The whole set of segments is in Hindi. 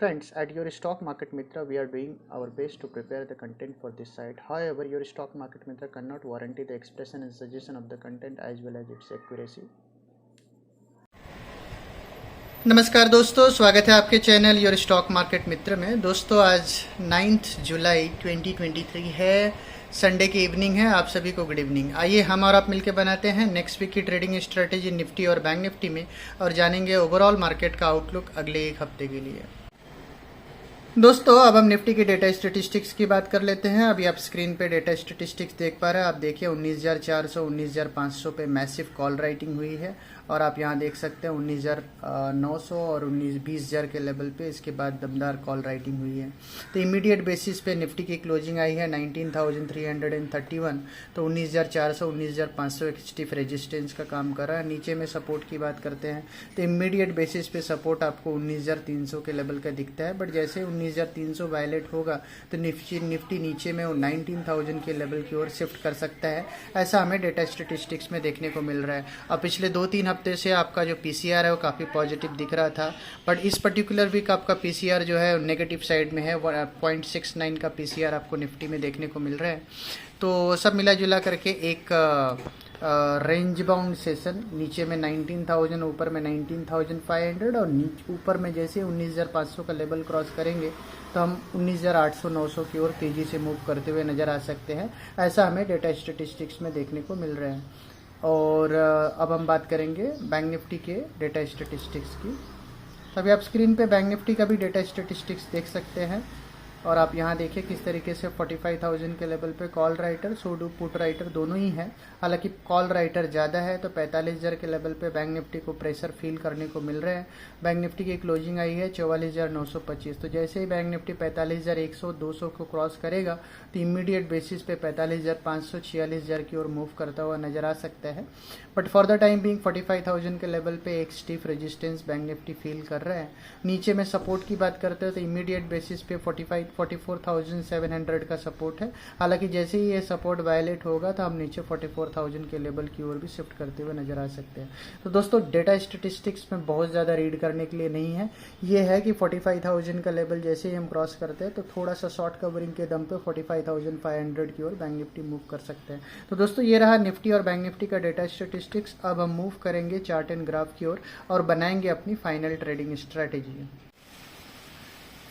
Friends, at your Stock Market Mitra, we are doing our best to prepare the content for this site. However, your Stock Market Mitra cannot guarantee the expression and suggestion of the content as well as its accuracy. नमस्कार दोस्तों, स्वागत है आपके चैनल योर स्टॉक मार्केट मित्र में। दोस्तों, आज 9 जुलाई 2023 है, संडे की इवनिंग है। आप सभी को गुड इवनिंग। आइए हम और आप मिलकर बनाते हैं नेक्स्ट वीक की ट्रेडिंग स्ट्रेटेजी निफ्टी और बैंक निफ्टी में और जानेंगे ओवरऑल मार्केट का आउटलुक अगले एक हफ्ते के लिए। दोस्तों, अब हम निफ्टी की डेटा स्टेटिस्टिक्स की बात कर लेते हैं। अभी आप स्क्रीन पे डेटा स्टेटिस्टिक्स देख पा रहे हैं। आप देखिए 19,400 19,500 पे मैसिव कॉल राइटिंग हुई है और आप यहाँ देख सकते हैं 19,900 और 20,000 के लेवल पे इसके बाद दमदार कॉल राइटिंग हुई है। तो इमीडिएट बेसिस पे निफ्टी की क्लोजिंग आई है 19,331। तो 19,400 19,500 एक स्टिफ रेजिस्टेंस का काम कर रहा है। नीचे में सपोर्ट की बात करते हैं तो इमीडिएट बेसिस पे सपोर्ट आपको 19,300 के लेवल का दिखता है, बट जैसे 19,300 वायलेट होगा तो निफ्टी नीचे में 19,000 के लेवल की ओर शिफ्ट कर सकता है। ऐसा हमें डेटा स्टेटिस्टिक्स में देखने को मिल रहा है। अब पिछले 2-3 हफ्ते से आपका जो पीसीआर है वो काफ़ी पॉजिटिव दिख रहा था, बट इस पर्टिकुलर वीक आपका पीसीआर जो है नेगेटिव साइड में है। 0.69 का पीसीआर आपको निफ्टी में देखने को मिल रहा है। तो सब मिला जुला करके एक रेंज बाउंड सेशन, नीचे में 19,000, ऊपर में 19,500 और ऊपर में जैसे 19,500 का लेवल क्रॉस करेंगे तो हम 19,800 900 की ओर तेज़ी से मूव करते हुए नज़र आ सकते हैं। ऐसा हमें डेटा स्टेटिस्टिक्स में देखने को मिल रहा है। और अब हम बात करेंगे बैंक निफ्टी के डेटा स्टेटिस्टिक्स की। अभी आप स्क्रीन पे बैंक निफ्टी का भी डेटा स्टेटिस्टिक्स देख सकते हैं और आप यहाँ देखिए किस तरीके से 45,000 के लेवल पे कॉल राइटर सोडू पुट राइटर दोनों ही है। हालांकि कॉल राइटर ज़्यादा है तो 45,000 के लेवल पे बैंक निफ्टी को प्रेशर फील करने को मिल रहा है। बैंक निफ्टी की क्लोजिंग आई है 44,925। तो जैसे ही बैंक निफ्टी 45,100 200 को क्रॉस करेगा तो इमीडिएट बेसिस पे 45,500 46,000 की ओर मूव करता हुआ नजर आ सकता है। But for the time being 45,000 के लेवल पे एक स्टीफ रेजिस्टेंस बैंक निफ्टी फील कर रहा है। नीचे में सपोर्ट की बात करते हैं तो इमीडिएट बेसिस पे 44,700 का सपोर्ट है। हालांकि जैसे ही ये सपोर्ट वायलेट होगा तो हम नीचे 44,000 के लेवल की ओर भी शिफ्ट करते हुए नजर आ सकते हैं। तो दोस्तों, डेटा स्टेटिस्टिक्स में बहुत ज़्यादा रीड करने के लिए नहीं है। ये है कि 45,000 का लेवल जैसे ही हम क्रॉस करते हैं तो थोड़ा सा शॉर्ट कवरिंग के दम पे 45,500 की ओर बैंक निफ्टी मूव कर सकते हैं। तो दोस्तों, ये रहा निफ्टी और बैंक निफ्टी का डेटा स्टेटिस्टिक्स। अब हम मूव करेंगे चार्ट एंड ग्राफ की ओर और बनाएंगे अपनी फाइनल ट्रेडिंग स्ट्रैटेजी।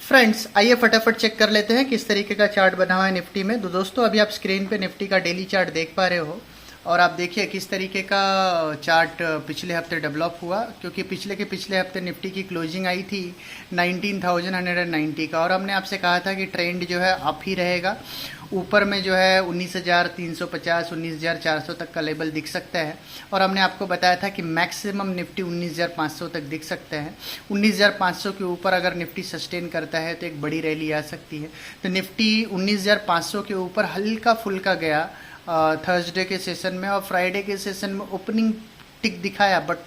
फ्रेंड्स, आइए फटाफट चेक कर लेते हैं किस तरीके का चार्ट बना हुआ है निफ्टी में। तो दोस्तों, अभी आप स्क्रीन पे निफ्टी का डेली चार्ट देख पा रहे हो और आप देखिए किस तरीके का चार्ट पिछले हफ्ते डेवलप हुआ, क्योंकि पिछले हफ्ते निफ्टी की क्लोजिंग आई थी 19,190 का और हमने आपसे कहा था कि ट्रेंड जो है अप ही रहेगा। ऊपर में जो है 19,350 19,400 तक का लेवल दिख सकता है और हमने आपको बताया था कि मैक्सिमम निफ्टी 19,500 तक दिख सकता है। 19,500 के ऊपर अगर निफ्टी सस्टेन करता है तो एक बड़ी रैली आ सकती है। तो निफ्टी 19,500 के ऊपर हल्का फुल्का गया थर्सडे के सेशन में और फ्राइडे के सेशन में ओपनिंग टिक दिखाया, बट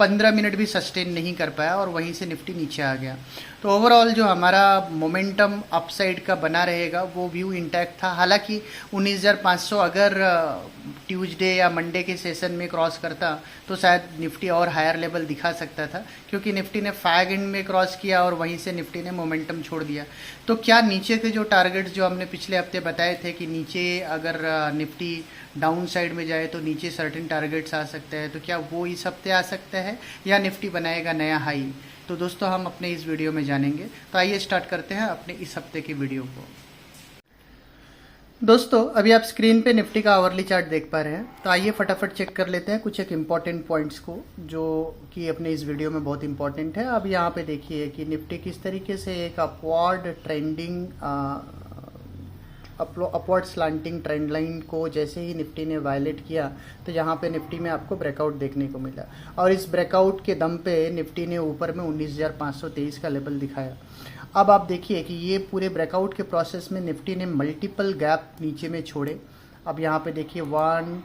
15 मिनट भी सस्टेन नहीं कर पाया और वहीं से निफ्टी नीचे आ गया। तो ओवरऑल जो हमारा मोमेंटम अपसाइड का बना रहेगा वो व्यू इंटैक्ट था। हालांकि 19,500 अगर ट्यूसडे या मंडे के सेशन में क्रॉस करता तो शायद निफ्टी और हायर लेवल दिखा सकता था, क्योंकि निफ्टी ने फैग एंड में क्रॉस किया और वहीं से निफ्टी ने मोमेंटम छोड़ दिया। तो क्या नीचे के जो टारगेट्स जो हमने पिछले हफ्ते बताए थे कि नीचे अगर निफ्टी डाउन साइड में जाए तो नीचे सर्टेन टारगेट्स आ सकते हैं, तो क्या वो इस हफ्ते आ सकता है या निफ्टी बनाएगा नया हाई? तो दोस्तों, हम अपने इस वीडियो में जानेंगे। तो आइए स्टार्ट करते हैं अपने इस हफ्ते की वीडियो को। दोस्तों, अभी आप स्क्रीन पे निफ्टी का आवरली चार्ट देख पा रहे हैं। तो आइए फटाफट चेक कर लेते हैं कुछ एक इम्पॉर्टेंट पॉइंट्स को जो कि अपने इस वीडियो में बहुत इंपॉर्टेंट है। अब यहाँ पे देखिए कि निफ्टी किस तरीके से एक upward trending upward slanting trend line को जैसे ही निफ्टी ने वायलेट किया तो यहाँ पे निफ्टी में आपको ब्रेकआउट देखने को मिला और इस ब्रेकआउट के दम पे निफ्टी ने ऊपर में 19,523 का लेवल दिखाया। अब आप देखिए कि ये पूरे ब्रेकआउट के प्रोसेस में निफ्टी ने मल्टीपल गैप नीचे में छोड़े। अब यहाँ पे देखिए 1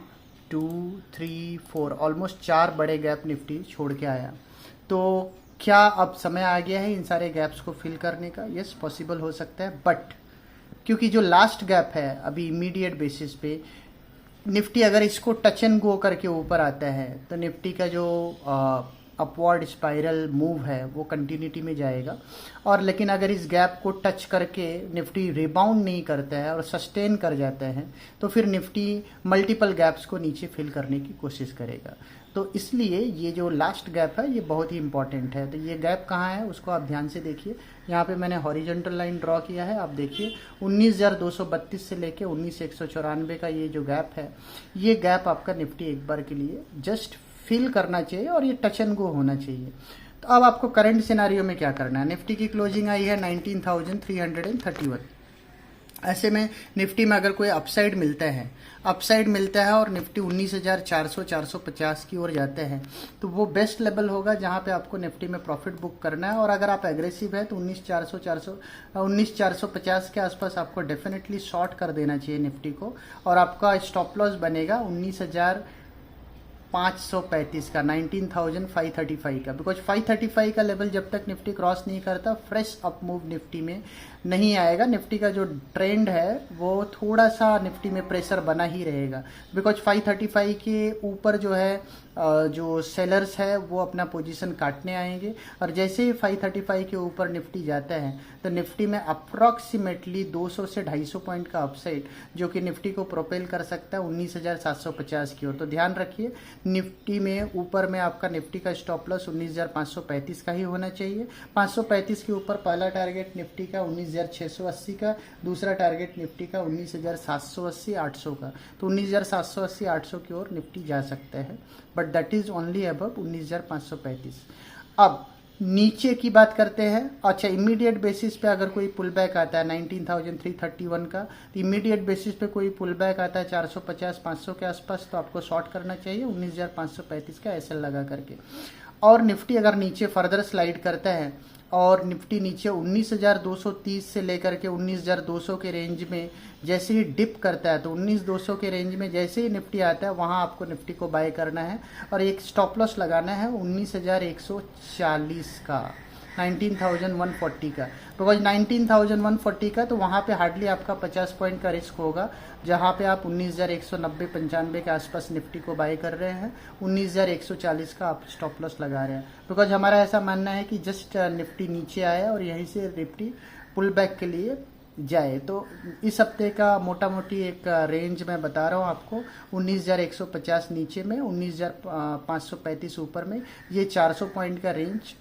2 3 4 ऑलमोस्ट 4 बड़े गैप निफ्टी छोड़ के आया। तो क्या अब समय आ गया है इन सारे गैप्स को फिल करने का? यस, पॉसिबल हो सकता है, बट क्योंकि जो लास्ट गैप है अभी इमीडिएट बेसिस पे निफ्टी अगर इसको टच एंड गो करके ऊपर आता है तो निफ्टी का जो अपवर्ड स्पाइरल मूव है वो कंटिन्यूटी में जाएगा। और लेकिन अगर इस गैप को टच करके निफ्टी रिबाउंड नहीं करता है और सस्टेन कर जाता है तो फिर निफ्टी मल्टीपल गैप्स को नीचे फिल करने की कोशिश करेगा। तो इसलिए ये जो लास्ट गैप है ये बहुत ही इंपॉर्टेंट है। तो ये गैप कहाँ है उसको आप ध्यान से देखिए। यहाँ पे मैंने हॉरिजॉन्टल लाइन ड्रॉ किया है, आप देखिए 19,232 से लेके 19,194 का ये जो गैप है, ये गैप आपका निफ्टी एक बार के लिए जस्ट फिल करना चाहिए और ये टच एंड गो होना चाहिए। तो अब आपको करंट सिनारियो में क्या करना है, निफ्टी की क्लोजिंग आई है 19,331। ऐसे में निफ्टी में अगर कोई अपसाइड मिलता है और निफ्टी 19,400 450 की ओर जाते हैं तो वो बेस्ट लेवल होगा जहां पे आपको निफ्टी में प्रॉफिट बुक करना है। और अगर आप एग्रेसिव है तो 19,450 के आसपास आपको डेफिनेटली शॉर्ट कर देना चाहिए निफ्टी को, और आपका स्टॉप लॉस बनेगा 19,535 का, 19,535 का। बिकॉज 535 का लेवल जब तक निफ्टी क्रॉस नहीं करता फ्रेश अप मूव निफ्टी में नहीं आएगा। निफ्टी का जो ट्रेंड है वो थोड़ा सा निफ्टी में प्रेशर बना ही रहेगा। बिकॉज 535 के ऊपर जो है जो सेलर्स है वो अपना पोजीशन काटने आएंगे, और जैसे ही 535 के ऊपर निफ्टी जाता है तो निफ्टी में अप्रॉक्सीमेटली 200 से 250 पॉइंट का अपसाइड जो कि निफ्टी को प्रोपेल कर सकता है 19,750 की ओर। तो ध्यान रखिए निफ्टी में ऊपर में आपका निफ्टी का स्टॉप लॉस 19,535 का ही होना चाहिए। 535 के ऊपर पहला टारगेट निफ्टी का 19,680 का, दूसरा टारगेट निफ्टी का 19,780 800 का। तो 19,780 800 की ओर निफ्टी जा सकता है, but that is only above 19,535। अब नीचे की बात करते हैं। अच्छा, इमीडिएट बेसिस पे अगर कोई पुल बैक आता है 19,331 का, तो इमीडिएट बेसिस पे कोई पुल बैक आता है 450 500 के आसपास, तो आपको शॉर्ट करना चाहिए 19,535 का एसएल लगा करके। और निफ्टी अगर नीचे फर्दर स्लाइड करता है और निफ्टी नीचे 19,230 से लेकर के 19,200 के रेंज में जैसे ही डिप करता है, तो 19,200 के रेंज में जैसे ही निफ्टी आता है वहां आपको निफ्टी को बाय करना है और एक स्टॉप लॉस लगाना है 19,140 का, 19,140 का। बिकॉज 19,140 का तो वहाँ पे हार्डली आपका 50 पॉइंट का रिस्क होगा, जहाँ पे आप 19,190 95 के आसपास निफ्टी को बाय कर रहे हैं, 19,140 का आप स्टॉप लॉस लगा रहे हैं। बिकॉज हमारा ऐसा मानना है कि जस्ट निफ्टी नीचे आया और यहीं से निफ्टी पुल बैक के लिए जाए। तो इस हफ्ते का मोटा मोटी एक रेंज मैं बता रहा हूँ आपको, 19,150 नीचे में, 19,535 ऊपर में, ये 400 पॉइंट का रेंज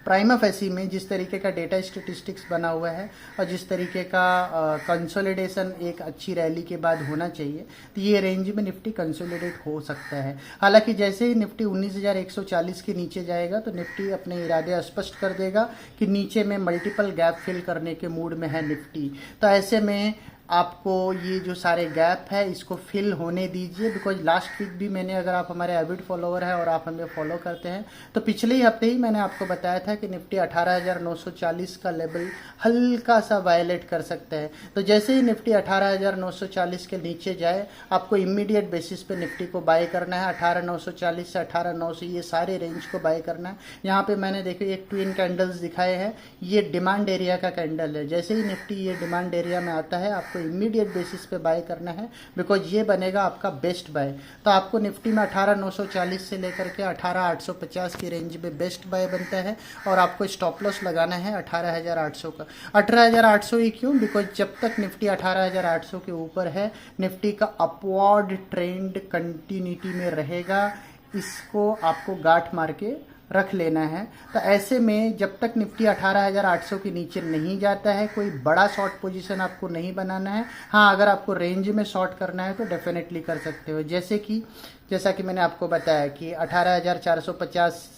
प्राइमा फैसी में जिस तरीके का डेटा स्टेटिस्टिक्स बना हुआ है और जिस तरीके का कंसोलिडेशन एक अच्छी रैली के बाद होना चाहिए, तो ये रेंज में निफ्टी कंसोलिडेट हो सकता है। हालांकि जैसे ही निफ्टी 19,140 के नीचे जाएगा तो निफ्टी अपने इरादे स्पष्ट कर देगा कि नीचे में मल्टीपल गैप फिल करने के मूड में है निफ्टी। तो ऐसे में आपको ये जो सारे गैप है इसको फिल होने दीजिए। बिकॉज लास्ट वीक भी मैंने, अगर आप हमारे एविड फॉलोअर है और आप हमें फॉलो करते हैं, तो पिछले ही हफ्ते ही मैंने आपको बताया था कि निफ्टी 18,940 का लेवल हल्का सा वायलेट कर सकता है। तो जैसे ही निफ्टी 18,940 के नीचे जाए आपको इमीडिएट बेसिस पे निफ्टी को बाय करना है। 18,940 से 18,900 ये सारे रेंज को बाय करना है। यहाँ पे मैंने देखिए एक ट्विन कैंडल्स दिखाए हैं, ये डिमांड एरिया का कैंडल है। जैसे ही निफ्टी ये डिमांड एरिया में आता है आपको इमीडिएट बेसिस पे बाय करना है, बिकॉज ये बनेगा आपका बेस्ट बाय। तो आपको निफ्टी में 18,940 से लेकर के 18,850 की रेंज में बेस्ट बाय बनता है और आपको स्टॉप लॉस लगाना है 18,800 का। 18,800 ही क्यों? बिकॉज जब तक निफ्टी 18,800 के ऊपर है निफ्टी का अपवर्ड ट्रेंड कंटिन्यूटी में रहेगा, इसको आपको गांठ मार के रख लेना है। तो ऐसे में जब तक निफ्टी 18,800 के नीचे नहीं जाता है कोई बड़ा शॉर्ट पोजीशन आपको नहीं बनाना है। हाँ, अगर आपको रेंज में शॉर्ट करना है तो डेफिनेटली कर सकते हो। जैसा कि मैंने आपको बताया कि 18,450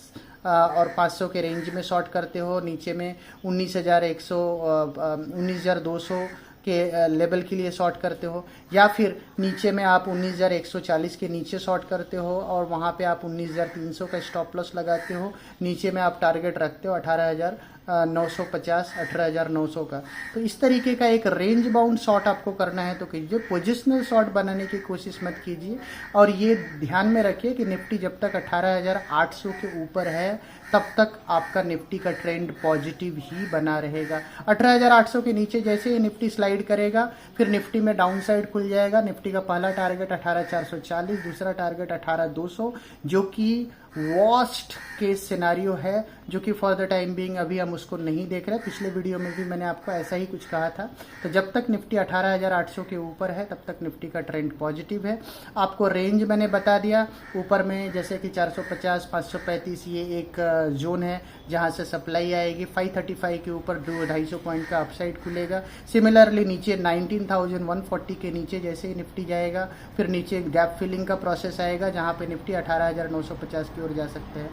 और 500 के रेंज में शॉर्ट करते हो, नीचे में 19,200 के लेवल के लिए शॉर्ट करते हो, या फिर नीचे में आप 19,140 के नीचे शॉर्ट करते हो और वहाँ पे आप 19,300 का स्टॉप लॉस लगाते हो, नीचे में आप टारगेट रखते हो 18,950 18,900 का। तो इस तरीके का एक रेंज बाउंड शॉर्ट आपको करना है तो कीजिए, पोजिशनल शॉर्ट बनाने की कोशिश मत कीजिए। और ये ध्यान में रखिए कि निफ्टी जब तक 18,800 के ऊपर है तब तक आपका निफ्टी का ट्रेंड पॉजिटिव ही बना रहेगा। 18,800 के नीचे जैसे ही निफ्टी स्लाइड करेगा फिर निफ्टी में डाउन साइड खुल जाएगा। निफ्टी का पहला टारगेट 18,440, दूसरा टारगेट 18,200, जो कि वर्स्ट केस सिनारियो है, जो कि फॉर द टाइम बीइंग अभी हम उसको नहीं देख रहे। पिछले वीडियो में भी मैंने आपको ऐसा ही कुछ कहा था। तो जब तक निफ्टी 18,800 के ऊपर है तब तक निफ्टी का ट्रेंड पॉजिटिव है। आपको रेंज मैंने बता दिया, ऊपर में जैसे कि 450, 535 ये एक जोन है जहां से सप्लाई आएगी। 535 के ऊपर 250 पॉइंट का अपसाइड खुलेगा। सिमिलरली नीचे 19,140 के नीचे जैसे ही निफ्टी जाएगा, फिर नीचे गैप फिलिंग का प्रोसेस आएगा जहां पे निफ्टी 18,950 की ओर जा सकते हैं।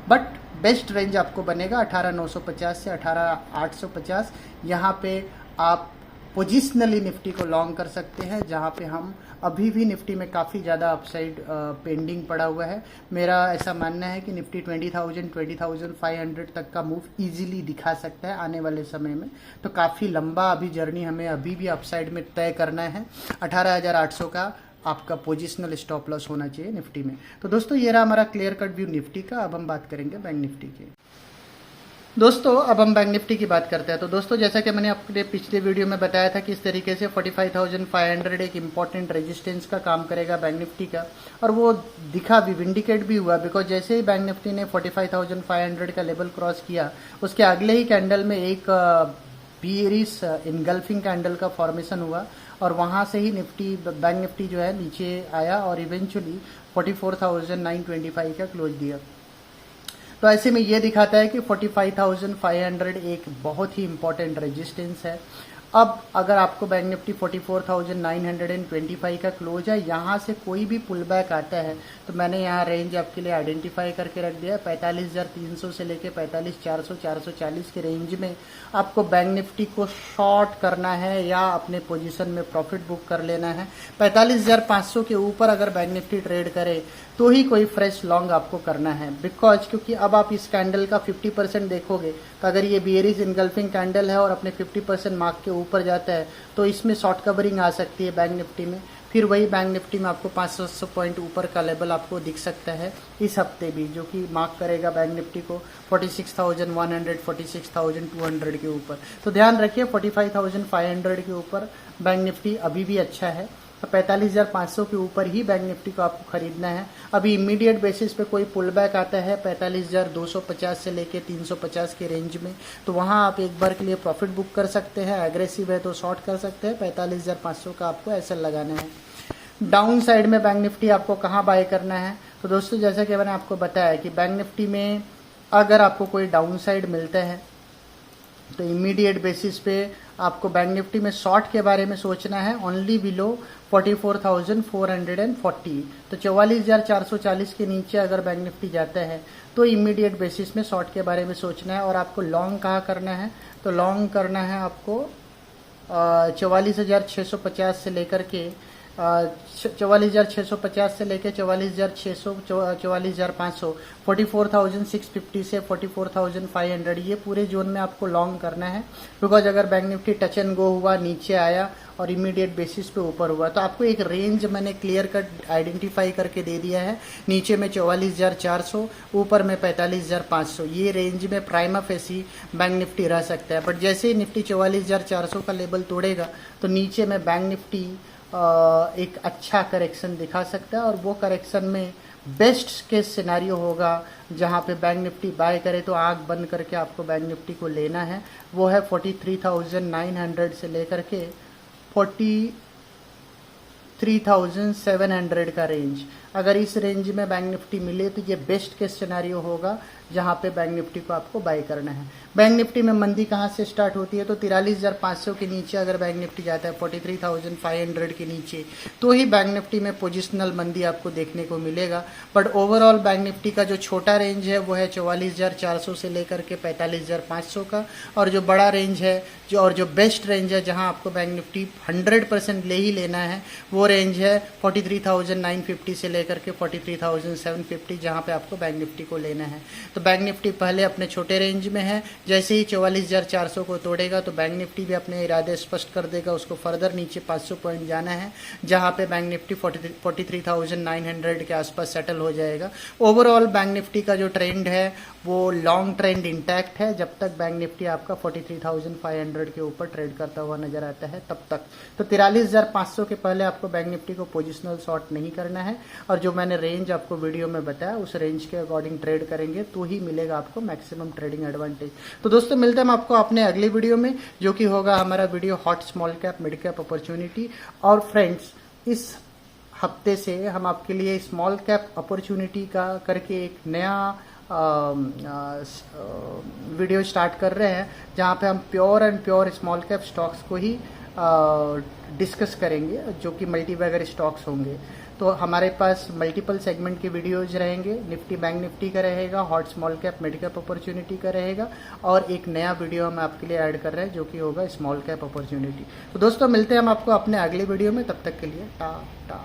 बट बेस्ट रेंज आपको बनेगा 18,950 से 18,850। यहाँ पे आप पोजिशनली निफ्टी को लॉन्ग कर सकते हैं, जहाँ पे हम अभी भी निफ्टी में काफ़ी ज़्यादा अपसाइड पेंडिंग पड़ा हुआ है। मेरा ऐसा मानना है कि निफ्टी 20,000 20,500 तक का मूव इजीली दिखा सकता है आने वाले समय में। तो काफ़ी लंबा अभी जर्नी हमें अभी भी अपसाइड में तय करना है। 18,800 का आपका पोजिशनल स्टॉप लॉस होना चाहिए निफ्टी में। तो दोस्तों ये रहा हमारा क्लियर कट व्यू निफ्टी का। अब हम बात करेंगे बैंक निफ्टी की। दोस्तों अब हम बैंक निफ्टी की बात करते हैं। तो दोस्तों जैसा कि मैंने अपने पिछले वीडियो में बताया था कि इस तरीके से 45,500 एक इम्पॉर्टेंट रेजिस्टेंस का काम करेगा बैंक निफ्टी का, और वो दिखा भी, विंडिकेट भी हुआ। बिकॉज जैसे ही बैंक निफ्टी ने 45,500 का लेवल क्रॉस किया, उसके अगले ही कैंडल में एक बीयरिश इनगल्फिंग कैंडल का फॉर्मेशन हुआ, और वहां से ही बैंक निफ्टी जो है नीचे आया और इवेंचुअली 44,925 का क्लोज दिया। तो ऐसे में ये दिखाता है कि 45,500 एक बहुत ही इंपॉर्टेंट रेजिस्टेंस है। अब अगर आपको बैंक निफ्टी 44,925 का क्लोज है, यहाँ से कोई भी पुल बैक आता है, तो मैंने यहाँ रेंज आपके लिए आइडेंटिफाई करके रख दिया है। 45,300 से लेके 45,400 440 के रेंज में आपको बैंक निफ्टी को शॉर्ट करना है या अपने पोजीशन में प्रॉफिट बुक कर लेना है। 45,500 के ऊपर अगर बैंक निफ्टी ट्रेड करे तो ही कोई फ्रेश लॉन्ग आपको करना है। बिकॉज क्योंकि अब आप इस कैंडल का 50% देखोगे, तो अगर ये बियरिश इनगल्फिंग कैंडल है और अपने 50% मार्क के ऊपर जाता है, तो इसमें शॉर्ट कवरिंग आ सकती है बैंक निफ्टी में। फिर वही बैंक निफ्टी में आपको 500 पॉइंट ऊपर का लेवल आपको दिख सकता है इस हफ्ते भी, जो कि मार्क करेगा बैंक निफ्टी को 46,100 46,200 के ऊपर। तो ध्यान रखिए 45,500 के ऊपर बैंक निफ्टी अभी भी अच्छा है। तो 45,500 के ऊपर ही बैंक निफ्टी को आपको खरीदना है। अभी इमीडिएट बेसिस पे कोई पुल बैक आता है 45,250 से लेके 350 के रेंज में, तो वहां आप एक बार के लिए प्रॉफिट बुक कर सकते हैं। एग्रेसिव है तो शॉर्ट कर सकते हैं। 45,500 का आपको एसएल लगाना है। डाउन साइड में बैंक निफ्टी आपको कहाँ बाय करना है? तो दोस्तों जैसा कि मैंने आपको बताया कि बैंक निफ्टी में अगर आपको कोई डाउन साइड मिलता है तो इमीडिएट बेसिस पे आपको बैंक निफ्टी में शॉर्ट के बारे में सोचना है ओनली बिलो 44,440। तो 44,440 के नीचे अगर बैंक निफ्टी जाता है तो इमीडिएट बेसिस में शॉर्ट के बारे में सोचना है। और आपको लॉन्ग कहाँ करना है? तो लॉन्ग करना है आपको 44,650 से लेकर के 44,650 से लेके 44,600 44,500 44,650 से 44,500 ये पूरे जोन में आपको लॉन्ग करना है। बिकॉज अगर bank Nifty touch and go हुआ, नीचे आया और इमीडिएट बेसिस पे ऊपर हुआ, तो आपको एक रेंज मैंने क्लियर कट आइडेंटिफाई करके दे दिया है। नीचे में 44,400, ऊपर में 45,500। ये रेंज में प्राइमा फेसी बैंक निफ्टी रह सकता है। बट जैसे ही निफ्टी 44,400 का लेवल तोड़ेगा तो नीचे में बैंक निफ्टी एक अच्छा करेक्शन दिखा सकता है, और वो करेक्शन में बेस्ट केस सिनारियो होगा जहां पे बैंक निफ्टी बाय करे तो आंख बंद करके आपको बैंक निफ्टी को लेना है। वो है 43,900 से लेकर के 43,700 का रेंज। अगर इस रेंज में बैंक निफ्टी मिले तो ये बेस्ट केस सिनारियो होगा जहां पे बैंक निफ्टी को आपको बाय करना है। बैंक निफ्टी में मंदी कहां से स्टार्ट होती है? तो 43,500 के नीचे अगर बैंक निफ्टी जाता है 43,500 के नीचे, तो ही बैंक निफ्टी में पोजिशनल मंदी आपको देखने को मिलेगा। बट ओवरऑल बैंक निफ्टी का जो छोटा रेंज है वो है 44,400 से लेकर के 45,500 का, और जो बड़ा रेंज है जो बेस्ट रेंज है जहां आपको बैंक निफ्टी 100% ले ही लेना है, वो रेंज है 43,950 से लेकर के 43,750, जहां पे आपको बैंक निफ्टी को लेना है। तो बैंक निफ्टी पहले अपने छोटे रेंज में है, जैसे ही 44,400 को तोड़ेगा तो बैंक निफ्टी भी अपने इरादे स्पष्ट कर देगा, उसको फर्दर नीचे 500 पॉइंट जाना है, जहां पे बैंक निफ्टी 43,900 के आसपास सेटल हो जाएगा। ओवरऑल बैंक निफ्टी का जो ट्रेंड है वो लॉन्ग ट्रेंड इंटैक्ट है जब तक बैंक निफ्टी आपका 43,500 के ऊपर ट्रेड करता हुआ नजर आता है तब तक। तो 43,500 के पहले आपको बैंक निफ्टी को पोजिशनल शॉर्ट नहीं करना है, और और जो मैंने रेंज आपको वीडियो में बताया उस रेंज के अकॉर्डिंग ट्रेड करेंगे तो ही मिलेगा आपको मैक्सिमम ट्रेडिंग एडवांटेज। तो दोस्तों मिलते हैं हम आपको अपने अगली वीडियो में, जो कि होगा हमारा video hot small cap mid cap opportunity. और फ्रेंड्स, इस हफ्ते से हम आपके लिए स्मॉल कैप अपॉर्चुनिटी का करके एक नया वीडियो स्टार्ट कर रहे हैं, जहाँ पे हम pure and pure small cap stocks को ही डिस्कस करेंगे, जो कि मल्टी बैगर स्टॉक्स होंगे। तो हमारे पास मल्टीपल सेगमेंट के वीडियोज रहेंगे, निफ्टी बैंक निफ्टी का रहेगा, hot small cap mid cap opportunity का रहेगा, और एक नया वीडियो हम आपके लिए ऐड कर रहे हैं जो कि होगा स्मॉल कैप अपॉर्चुनिटी। तो दोस्तों मिलते हैं हम आपको अपने अगले वीडियो में, तब तक के लिए टाटा।